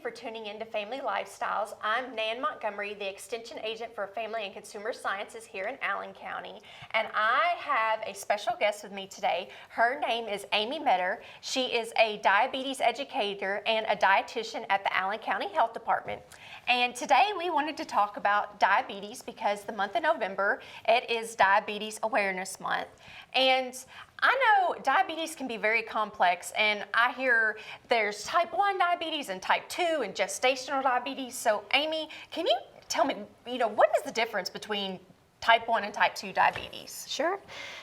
for tuning in to Family Lifestyles. I'm Nan Montgomery, the Extension Agent for Family and Consumer Sciences here in Allen County. And I have a special guest with me today. Her name is Amy Meador. She is a diabetes educator and a dietitian at the Allen County Health Department. And today we wanted to talk about diabetes because the month of November, it is Diabetes Awareness Month. And I know diabetes can be very complex, and I hear there's type 1 diabetes and type 2 and gestational diabetes. So Amy, can you tell me, what is the difference between type 1 and type 2 diabetes? Sure.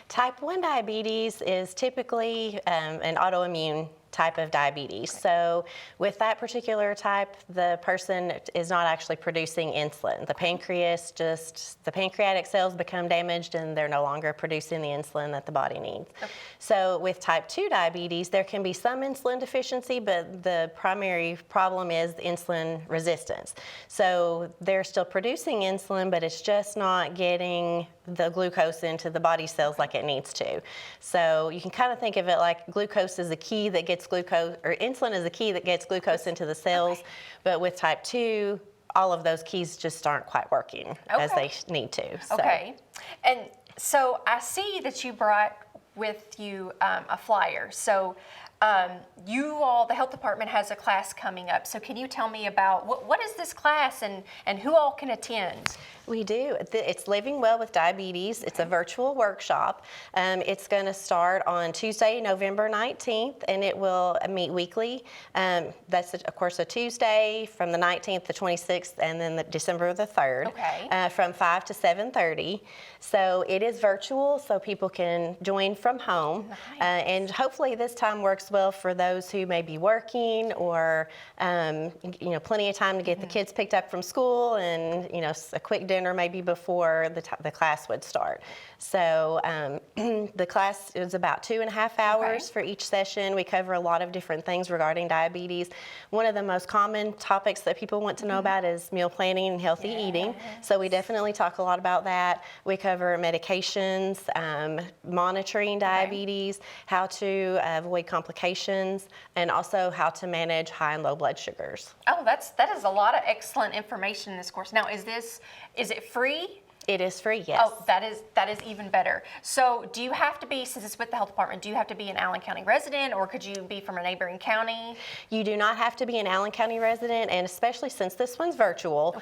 Type 1 diabetes is typically an autoimmune type of diabetes. So with that particular type, the person is not actually producing insulin. The pancreatic cells become damaged and they're no longer producing the insulin that the body needs. Okay. So with type 2 diabetes, there can be some insulin deficiency, but the primary problem is insulin resistance. So they're still producing insulin, but it's just not getting the glucose into the body cells like it needs to. So you can kind of think of it like glucose is a key that gets glucose, or insulin is a key that gets glucose into the cells. Okay. But with type 2, all of those keys just aren't quite working as they need to. So. Okay. And so I see that you brought with you a flyer. So the health department has a class coming up. So can you tell me about what is this class and who all can attend? We do. It's Living Well with Diabetes. It's a virtual workshop. It's going to start on Tuesday, November 19th, and it will meet weekly. That's, of course, a Tuesday from the 19th to 26th, and then December the 3rd, okay. From 5 to 7:30. So it is virtual, so people can join from home. Nice. And hopefully this time works well for those who may be working or, plenty of time to get the kids picked up from school and, a quick dinner maybe before the class would start. So the class is about 2.5 hours for each session. We cover a lot of different things regarding diabetes. One of the most common topics that people want to know about is meal planning and healthy eating. So we definitely talk a lot about that. We cover medications, monitoring diabetes, how to avoid complications, and also how to manage high and low blood sugars. Oh, that is a lot of excellent information in this course. Now, is it free? It is free, yes. Oh, that is even better. So do you have to be, since it's with the health department, do you have to be an Allen County resident, or could you be from a neighboring county? You do not have to be an Allen County resident, and especially since this one's virtual,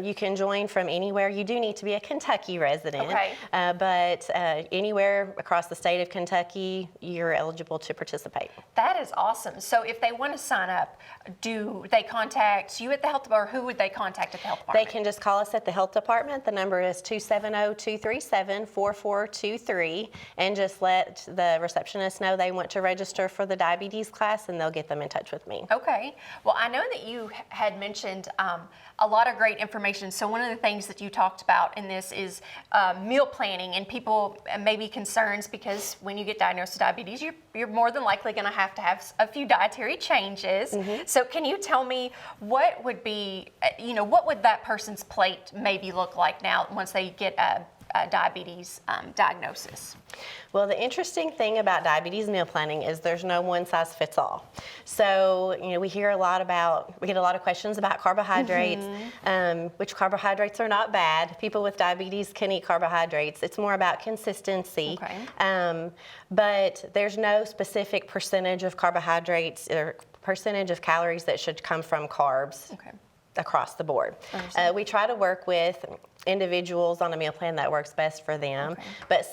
you can join from anywhere. You do need to be a Kentucky resident, but anywhere across the state of Kentucky, you're eligible to participate. That is awesome. So if they want to sign up, do they contact you at the health department, or who would they contact at the health department? They can just call us at the health department. The number is 270-237-4423, and just let the receptionist know they want to register for the diabetes class, and they'll get them in touch with me. Okay. Well, I know that you had mentioned a lot of great information. So one of the things that you talked about in this is meal planning, and people may be concerned because when you get diagnosed with diabetes, you're more than likely going to have a few dietary changes. Mm-hmm. So can you tell me what would be, what would that person's plate maybe look like now once they get a diabetes diagnosis? Well, the interesting thing about diabetes meal planning is there's no one size fits all. So, we get a lot of questions about carbohydrates, which carbohydrates are not bad. People with diabetes can eat carbohydrates. It's more about consistency. Okay. But there's no specific percentage of carbohydrates or percentage of calories that should come from carbs. Okay. Across the board. We try to work with individuals on a meal plan that works best for them. Okay. But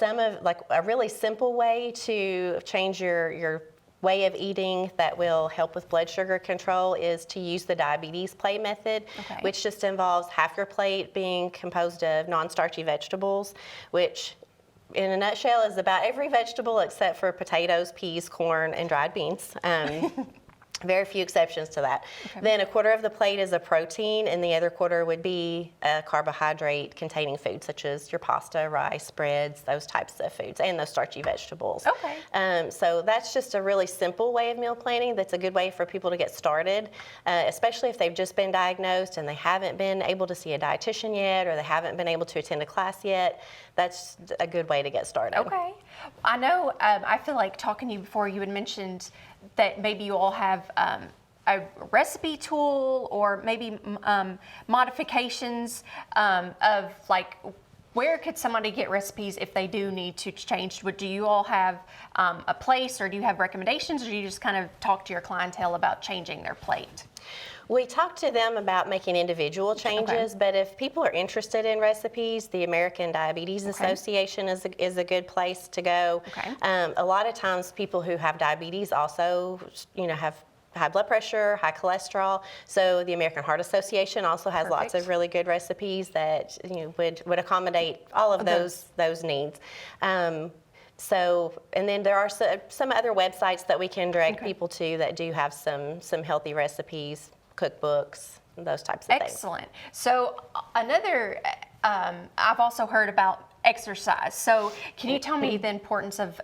a really simple way to change your way of eating that will help with blood sugar control is to use the diabetes plate method, which just involves half your plate being composed of non-starchy vegetables, which in a nutshell is about every vegetable except for potatoes, peas, corn, and dried beans. Very few exceptions to that. Okay. Then a quarter of the plate is a protein, and the other quarter would be a carbohydrate-containing food, such as your pasta, rice, breads, those types of foods, and those starchy vegetables. Okay. So that's just a really simple way of meal planning that's a good way for people to get started, especially if they've just been diagnosed and they haven't been able to see a dietitian yet, or they haven't been able to attend a class yet. That's a good way to get started. Okay. I know, I feel like talking to you before, you had mentioned that maybe you all have a recipe tool or maybe modifications of like, where could somebody get recipes if they do need to change? Do you all have a place, or do you have recommendations, or do you just kind of talk to your clientele about changing their plate? We talk to them about making individual changes, but if people are interested in recipes, the American Diabetes Association is a good place to go. A lot of times people who have diabetes also, have high blood pressure, high cholesterol. So the American Heart Association also has lots of really good recipes that would accommodate all of those needs. And then there are some other websites that we can direct people to that do have some healthy recipes, cookbooks, those types of things. Excellent. So another, I've also heard about exercise. So can you tell me the importance of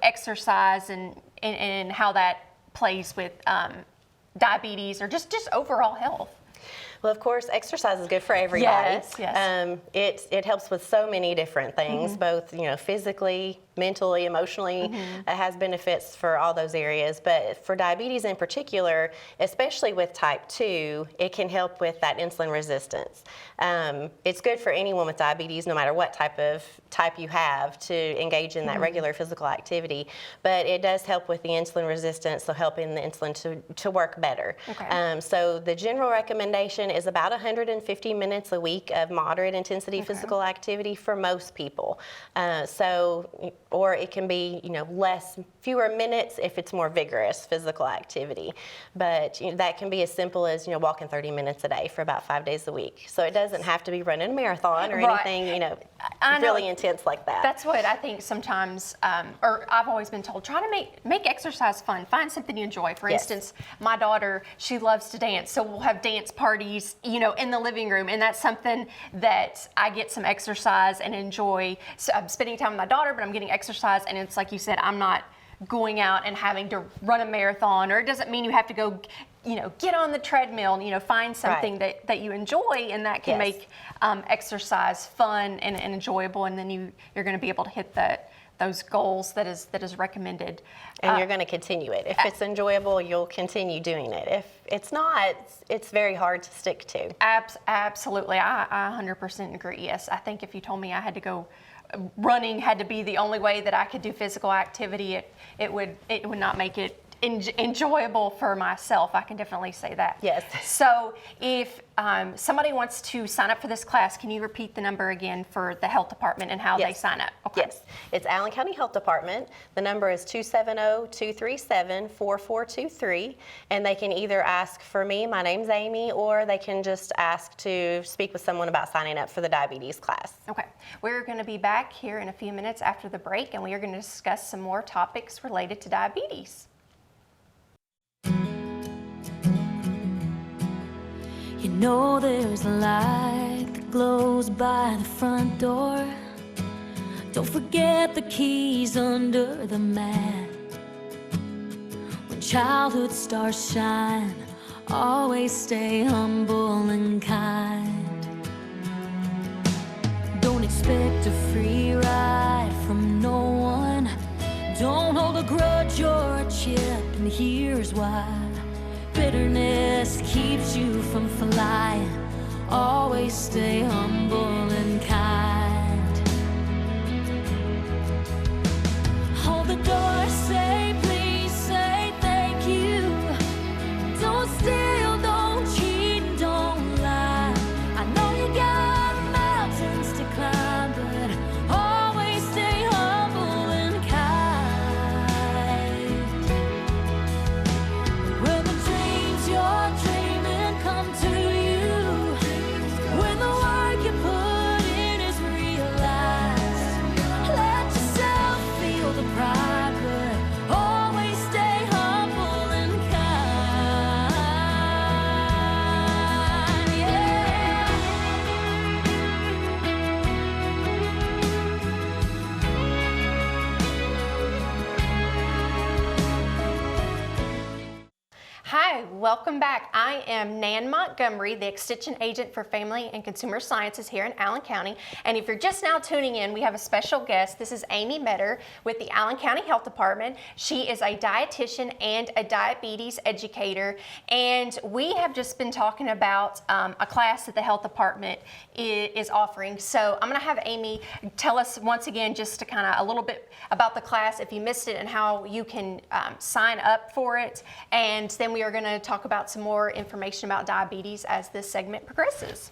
exercise and how that plays with diabetes or just overall health? Well, of course, exercise is good for everybody. Yes. It helps with so many different things, both physically, mentally, emotionally. It has benefits for all those areas. But for diabetes in particular, especially with type 2, it can help with that insulin resistance. It's good for anyone with diabetes, no matter what type you have, to engage in that regular physical activity. But it does help with the insulin resistance, so helping the insulin to work better. So the general recommendation is about 150 minutes a week of moderate intensity physical activity for most people. Or it can be, fewer minutes if it's more vigorous physical activity. But that can be as simple as, walking 30 minutes a day for about 5 days a week. So it doesn't have to be running a marathon or anything, really intense like that. That's what I think sometimes, or I've always been told, try to make exercise fun. Find something you enjoy. For instance, my daughter, she loves to dance. So we'll have dance parties, in the living room. And that's something that I get some exercise and enjoy. So I'm spending time with my daughter, but I'm getting exercise. And it's like you said, I'm not going out and having to run a marathon, or it doesn't mean you have to go, get on the treadmill, find something that you enjoy, and that can make exercise fun and enjoyable. And then you're going to be able to hit those goals that is recommended. And you're going to continue it. If it's enjoyable, you'll continue doing it. If it's not, it's very hard to stick to. Absolutely. I 100% agree. Yes. I think if you told me I had to go running had to be the only way that I could do physical activity, it would not make it enjoyable for myself. I can definitely say that. Yes. So if somebody wants to sign up for this class, can you repeat the number again for the health department and how they sign up? Yes. It's Allen County Health Department. The number is 270-237-4423. And they can either ask for me, my name's Amy, or they can just ask to speak with someone about signing up for the diabetes class. Okay. We're going to be back here in a few minutes after the break, and we are going to discuss some more topics related to diabetes. There's a light that glows by the front door. Don't forget the keys under the mat. When childhood stars shine, always stay humble and kind. Don't expect a free ride from no one. Don't hold a grudge or a chip, and here's why. Bitterness keeps you from flying. Always stay humble and kind. Hold the door, say please, say thank you. Don't steal, don't cheat, don't lie. I know you got mountains to climb, but always stay humble and kind. When the dreams you're dreaming come to you, when the work you put in is Hi, welcome back. I am Nan Montgomery, the Extension Agent for Family and Consumer Sciences here in Allen County. And if you're just now tuning in, we have a special guest. This is Amy Meador with the Allen County Health Department. She is a dietitian and a diabetes educator. And we have just been talking about a class that the health department is offering. So I'm going to have Amy tell us once again just to kind of a little bit about the class if you missed it and how you can sign up for it. And then we are going to talk about some more information about diabetes as this segment progresses.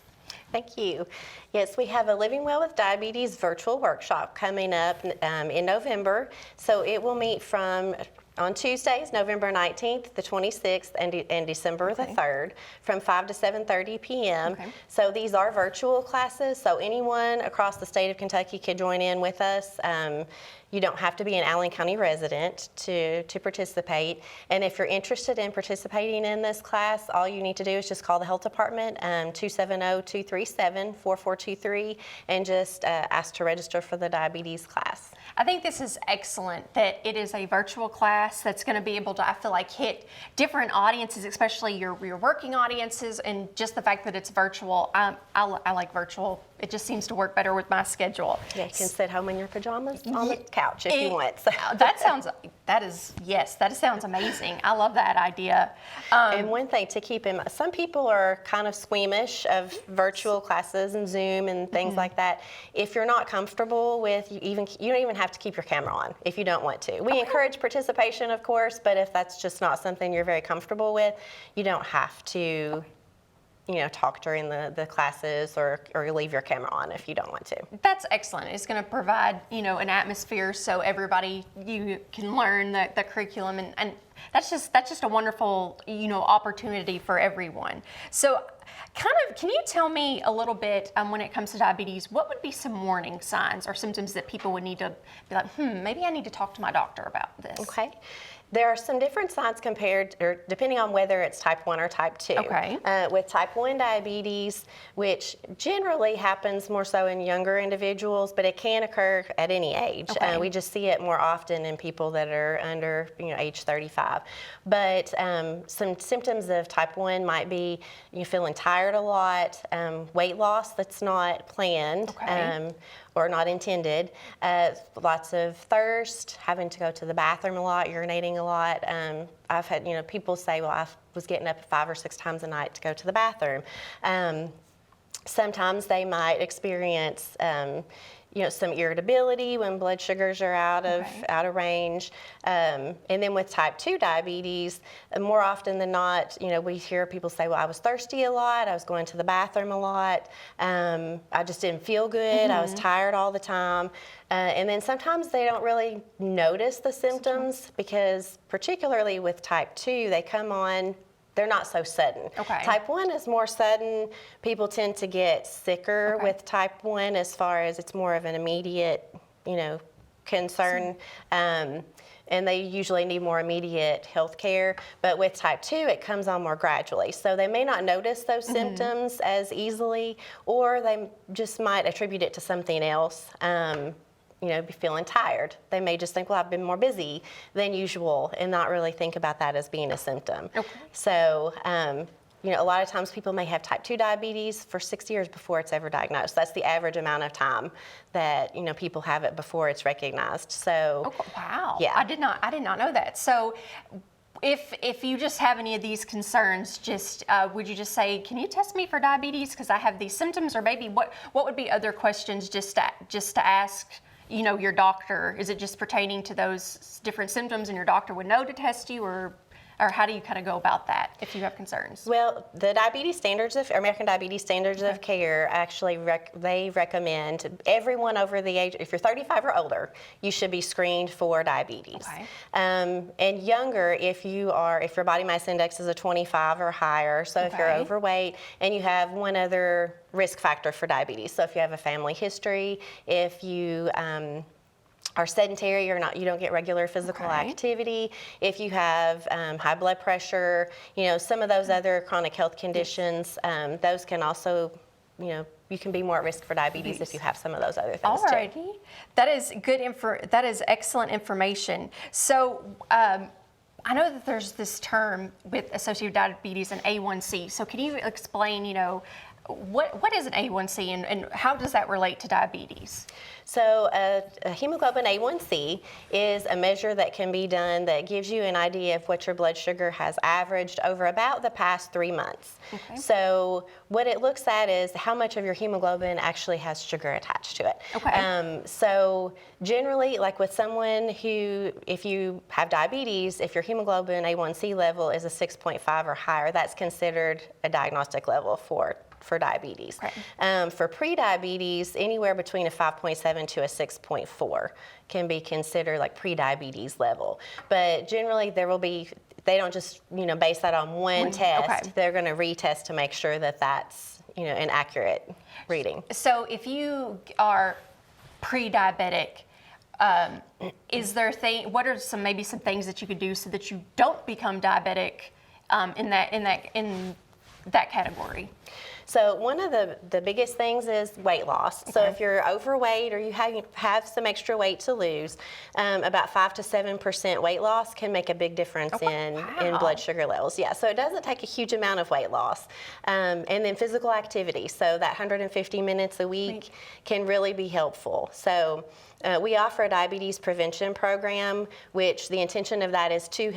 Thank you. Yes, we have a Living Well with Diabetes virtual workshop coming up in November. So it will meet on Tuesdays, November 19th, the 26th, and December the 3rd, from 5 to 7:30 p.m. Okay. So these are virtual classes, so anyone across the state of Kentucky could join in with us. You don't have to be an Allen County resident to participate. And if you're interested in participating in this class, all you need to do is just call the health department, 270-237-4423, and just ask to register for the diabetes class. I think this is excellent that it is a virtual class that's going to be able to, I feel like, hit different audiences, especially your working audiences, and just the fact that it's virtual. I like virtual. It just seems to work better with my schedule. Yeah, you can sit home in your pajamas on the couch if you want. So. That sounds amazing. I love that idea. And one thing to keep in mind, some people are kind of squeamish of virtual classes and Zoom and things like that. If you're not comfortable with, you don't even have to keep your camera on if you don't want to. We encourage participation, of course, but if that's just not something you're very comfortable with, you don't have to talk during the classes or leave your camera on if you don't want to. That's excellent. It's going to provide, an atmosphere so everybody, you can learn the curriculum, and that's just a wonderful, opportunity for everyone. So can you tell me a little bit when it comes to diabetes, what would be some warning signs or symptoms that people would need to be like, maybe I need to talk to my doctor about this? Okay. There are some different signs depending on whether it's type 1 or type 2. Okay. With type 1 diabetes, which generally happens more so in younger individuals, but it can occur at any age. Okay. We just see it more often in people that are under age 35. But some symptoms of type 1 might be you feeling tired a lot, weight loss that's not planned. Okay. Or not intended, lots of thirst, having to go to the bathroom a lot, urinating a lot. I've had, people say, well, I was getting up 5 or 6 times a night to go to the bathroom. Sometimes they might experience some irritability when blood sugars are out of range. And then with type 2 diabetes, more often than not, we hear people say, well, I was thirsty a lot, I was going to the bathroom a lot, I just didn't feel good, I was tired all the time. And then sometimes they don't really notice the symptoms because particularly with type 2, they come on, they're not so sudden. Okay. Type 1 is more sudden. People tend to get sicker with type 1 as far as it's more of an immediate, concern. And they usually need more immediate health care. But with type 2, it comes on more gradually. So they may not notice those symptoms as easily, or they just might attribute it to something else. Be feeling tired. They may just think, well, I've been more busy than usual, and not really think about that as being a symptom. Okay. So, a lot of times people may have type 2 diabetes for 6 years before it's ever diagnosed. That's the average amount of time that, people have it before it's recognized. So, wow. Yeah. I did not know that. So, if you just have any of these concerns, would you just say, can you test me for diabetes because I have these symptoms, or maybe what would be other questions just to ask your doctor? Is it just pertaining to those different symptoms and your doctor would know to test you, or how do you kind of go about that if you have concerns? Well, the American Diabetes Standards of Care actually they recommend everyone over the age, if you're 35 or older, you should be screened for diabetes. Okay. And younger, if your body mass index is a 25 or higher, so if you're overweight and you have one other risk factor for diabetes, so if you have a family history, if you are sedentary or not, you don't get regular physical activity, if you have high blood pressure, some of those other chronic health conditions, those can also, you can be more at risk for diabetes if you have some of those other things too. That is excellent information. So I know that there's this term with associated diabetes and A1C. So can you explain, what is an A1C and how does that relate to diabetes? So a hemoglobin A1C is a measure that can be done that gives you an idea of what your blood sugar has averaged over about the past 3 months. Okay. So what it looks at is how much of your hemoglobin actually has sugar attached to it. Okay. So generally, like with someone who, if you have diabetes, if your hemoglobin A1C level is a 6.5 or higher, that's considered a diagnostic level for diabetes. Okay. For pre-diabetes, anywhere between a 5.7 to a 6.4 can be considered like pre-diabetes level. But generally, they don't just base that on one test. Okay. They're going to retest to make sure that that's an accurate reading. So if you are pre-diabetic, what are some things that you could do so that you don't become diabetic in that category? So one of the biggest things is weight loss. So if you're overweight or you have some extra weight to lose, about 5 to 7% weight loss can make a big difference in blood sugar levels. Yeah, so it doesn't take a huge amount of weight loss. And then physical activity. So that 150 minutes a week can really be helpful. So we offer a diabetes prevention program, which the intention of that is to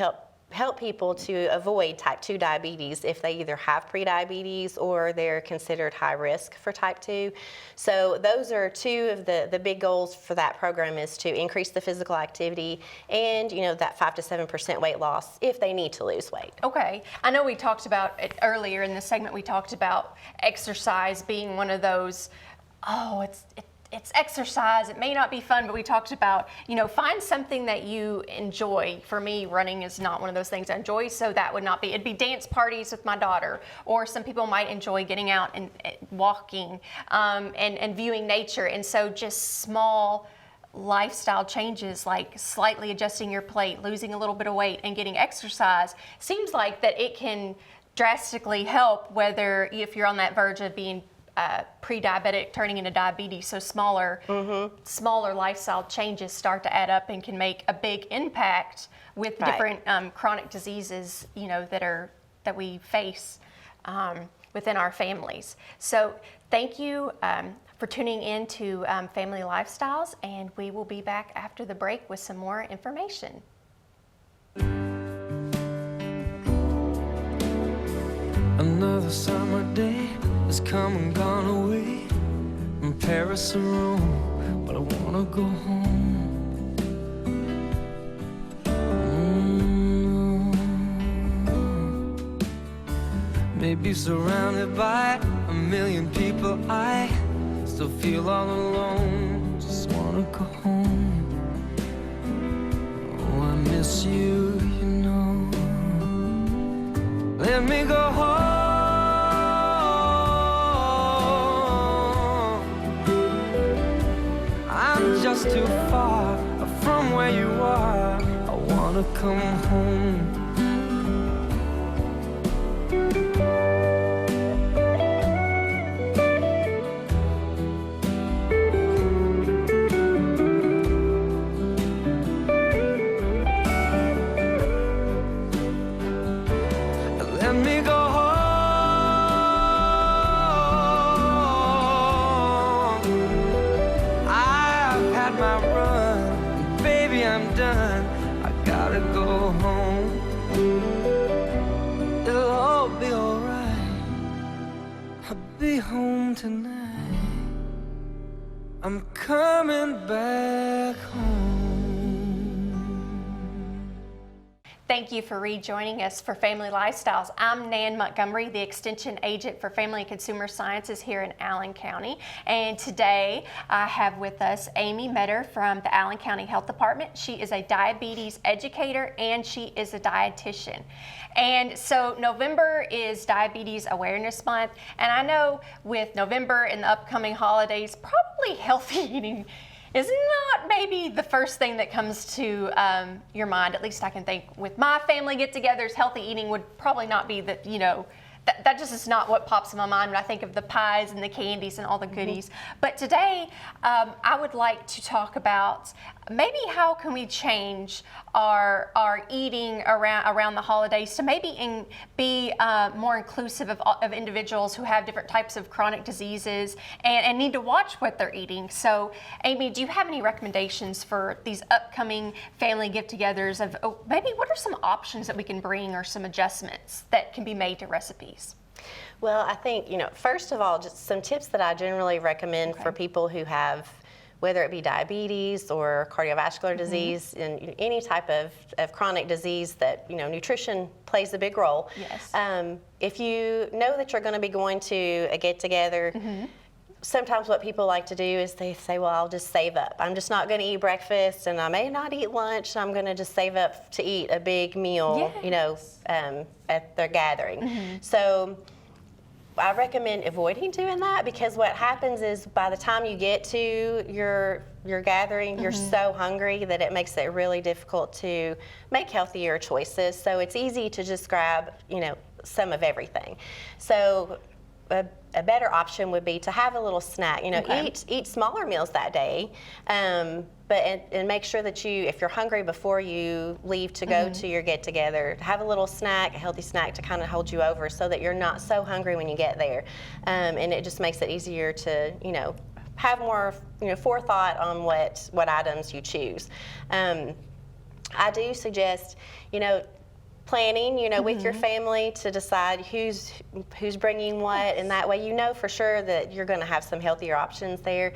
help people to avoid type 2 diabetes if they either have prediabetes or they're considered high risk for type 2. So those are two of the big goals for that program, is to increase the physical activity and that 5 to 7% weight loss if they need to lose weight. Okay. I know we talked about it earlier in the segment. We talked about exercise being one of those, it's exercise. It may not be fun, but we talked about, find something that you enjoy. For me, running is not one of those things I enjoy, so that would not be. It'd be dance parties with my daughter, or some people might enjoy getting out and walking and viewing nature. And so just small lifestyle changes like slightly adjusting your plate, losing a little bit of weight, and getting exercise seems like that it can drastically help, whether if you're on that verge of being pre-diabetic turning into diabetes. So smaller lifestyle changes start to add up and can make a big impact with different chronic diseases that we face within our families. So thank you for tuning in to Family Lifestyles, and we will be back after the break with some more information. Another summer day has come and gone away from Paris or Rome, but I wanna go home. Maybe surrounded by a million people, I still feel all alone. Just wanna go home. Oh, I miss you, Let me go home. Just too far from where you are. I wanna come home. Let me go home. My run, baby, I'm done. I gotta go home. It'll all be alright. I'll be home tonight. I'm coming back home. Thank you for rejoining us for Family Lifestyles. I'm Nan Montgomery, the Extension Agent for Family and Consumer Sciences here in Allen County. And today I have with us Amy Meador from the Allen County Health Department. She is a diabetes educator and she is a dietitian. And so November is Diabetes Awareness Month. And I know with November and the upcoming holidays, probably healthy eating is not maybe the first thing that comes to your mind. At least I can think with my family get-togethers, healthy eating would probably not be that just is not what pops in my mind when I think of the pies and the candies and all the goodies. But today, I would like to talk about maybe how can we change our eating around the holidays to maybe be more inclusive of individuals who have different types of chronic diseases and need to watch what they're eating. So, Amy, do you have any recommendations for these upcoming family get-togethers of maybe what are some options that we can bring or some adjustments that can be made to recipes? Well, I think, first of all, just some tips that I generally recommend for people who have, whether it be diabetes or cardiovascular disease and any type of chronic disease that, nutrition plays a big role. Yes. If you know that you're going to be going to a get-together, sometimes what people like to do is they say, well, I'll just save up. I'm just not going to eat breakfast and I may not eat lunch. I'm going to just save up to eat a big meal, at their gathering. So I recommend avoiding doing that, because what happens is by the time you get to your gathering, you're so hungry that it makes it really difficult to make healthier choices. So it's easy to just grab, some of everything. So a better option would be to have a little snack. Eat smaller meals that day, but make sure that if you're hungry before you leave to go to your get-together, have a little snack, a healthy snack to kind of hold you over, so that you're not so hungry when you get there, and it just makes it easier to have more forethought on what items you choose. I do suggest planning, with your family to decide who's bringing what, and that way for sure that you're going to have some healthier options there.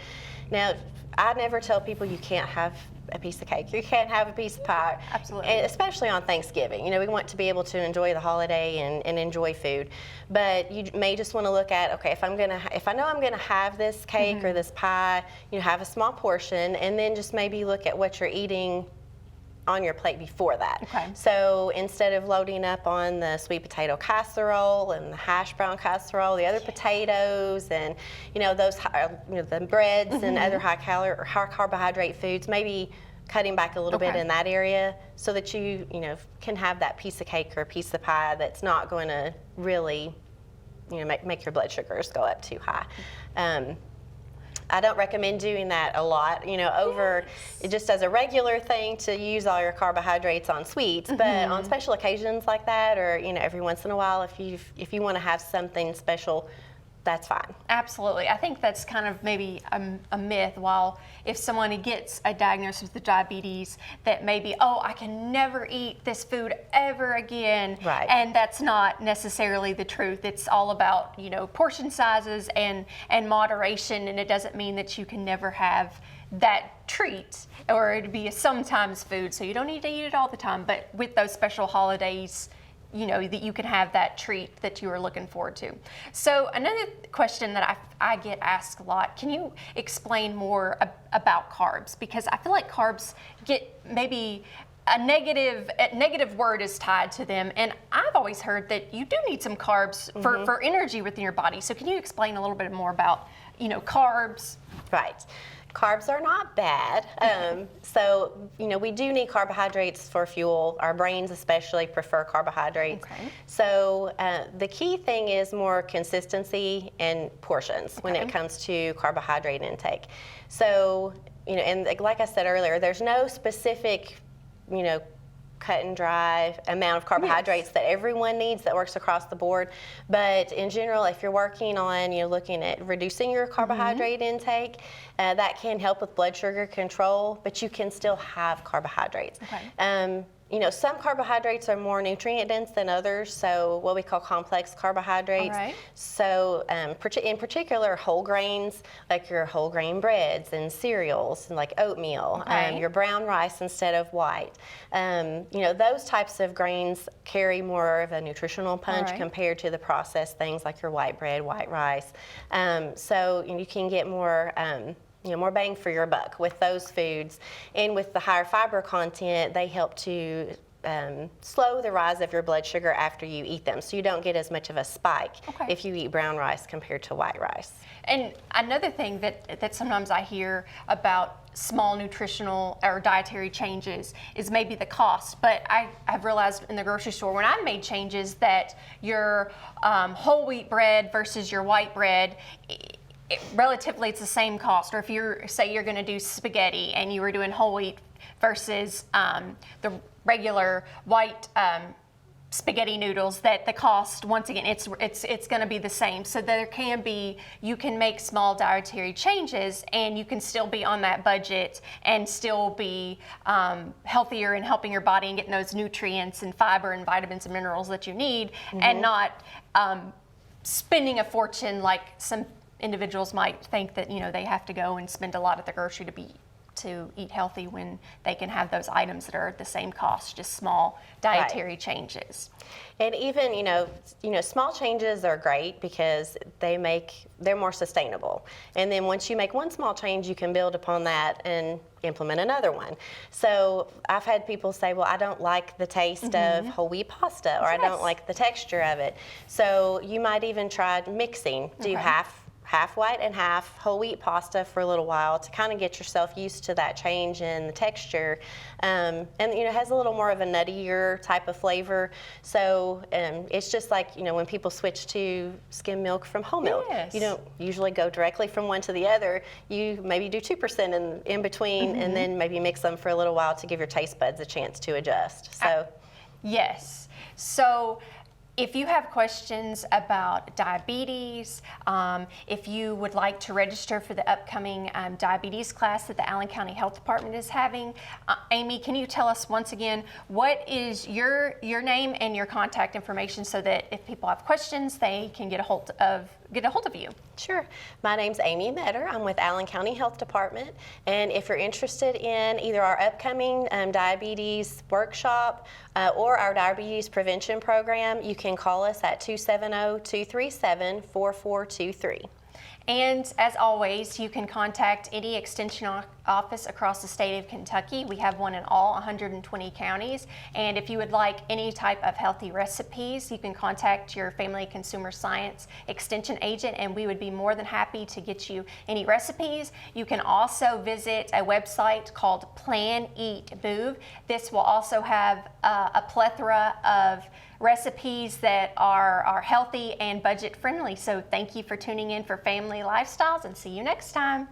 Now, I never tell people you can't have a piece of cake, you can't have a piece of pie. Absolutely. And especially on Thanksgiving. We want to be able to enjoy the holiday and enjoy food. But you may just want to look at, okay, if I know I'm going to have this cake or this pie, have a small portion, and then just maybe look at what you're eating on your plate before that. Okay. So instead of loading up on the sweet potato casserole and the hash brown casserole, the other potatoes and those the breads and other high carbohydrate foods, maybe cutting back a little bit in that area so that you can have that piece of cake or a piece of pie that's not going to really make your blood sugars go up too high. I don't recommend doing that a lot, just as a regular thing to use all your carbohydrates on sweets, but on special occasions like that, or every once in a while, if you want to have something special, that's fine. Absolutely. I think that's kind of maybe a myth. While if someone gets a diagnosis with diabetes, that maybe, I can never eat this food ever again. Right. And that's not necessarily the truth. It's all about, portion sizes and moderation, and it doesn't mean that you can never have that treat, or it'd be a sometimes food. So you don't need to eat it all the time, but with those special holidays, that you can have that treat that you are looking forward to. So another question that I get asked a lot, can you explain more about carbs? Because I feel like carbs get maybe a negative word is tied to them, and I've always heard that you do need some carbs for energy within your body. So can you explain a little bit more about carbs? Right. Carbs are not bad. So, we do need carbohydrates for fuel. Our brains especially prefer carbohydrates. Okay. So the key thing is more consistency and portions when it comes to carbohydrate intake. So, and like I said earlier, there's no specific, cut and dry amount of carbohydrates that everyone needs that works across the board. But in general, if you're working on, looking at reducing your carbohydrate intake, that can help with blood sugar control, but you can still have carbohydrates. Okay. Some carbohydrates are more nutrient dense than others, so what we call complex carbohydrates. All right. So in particular, whole grains, like your whole grain breads and cereals, and like oatmeal, your brown rice instead of white. Those types of grains carry more of a nutritional punch compared to the processed things like your white bread, white rice. So you can get more more bang for your buck with those foods. And with the higher fiber content, they help to slow the rise of your blood sugar after you eat them, so you don't get as much of a spike if you eat brown rice compared to white rice. And another thing that sometimes I hear about small nutritional or dietary changes is maybe the cost, but I've realized in the grocery store when I made changes that your whole wheat bread versus your white bread, relatively it's the same cost. Or if you're going to do spaghetti and you were doing whole wheat versus the regular white spaghetti noodles, that the cost, once again, it's going to be the same. So you can make small dietary changes and you can still be on that budget and still be healthier and helping your body and getting those nutrients and fiber and vitamins and minerals that you need, and not spending a fortune like some individuals might think that they have to go and spend a lot at the grocery to eat healthy, when they can have those items that are the same cost, just small dietary changes. And even small changes are great because they're more sustainable. And then once you make one small change, you can build upon that and implement another one. So I've had people say, well, I don't like the taste of whole wheat pasta, or I don't like the texture of it. So you might even try mixing. Do half white and half whole wheat pasta for a little while to kind of get yourself used to that change in the texture. And it has a little more of a nuttier type of flavor. So it's just like, when people switch to skim milk from whole milk. Yes. You don't usually go directly from one to the other. You maybe do 2% in between, and then maybe mix them for a little while to give your taste buds a chance to adjust. So yes. So if you have questions about diabetes, if you would like to register for the upcoming diabetes class that the Allen County Health Department is having, Amy, can you tell us once again, what is your name and your contact information, so that if people have questions, they can get a hold of you? Sure. My name's Amy Meador. I'm with Allen County Health Department. And if you're interested in either our upcoming diabetes workshop or our diabetes prevention program, you can call us at 270-237-4423. And as always, you can contact any extension office across the state of Kentucky. We have one in all 120 counties. And if you would like any type of healthy recipes, you can contact your Family Consumer Science extension agent, and we would be more than happy to get you any recipes. You can also visit a website called Plan Eat Move. This will also have a plethora of recipes that are healthy and budget friendly. So thank you for tuning in for Family Lifestyles, and see you next time.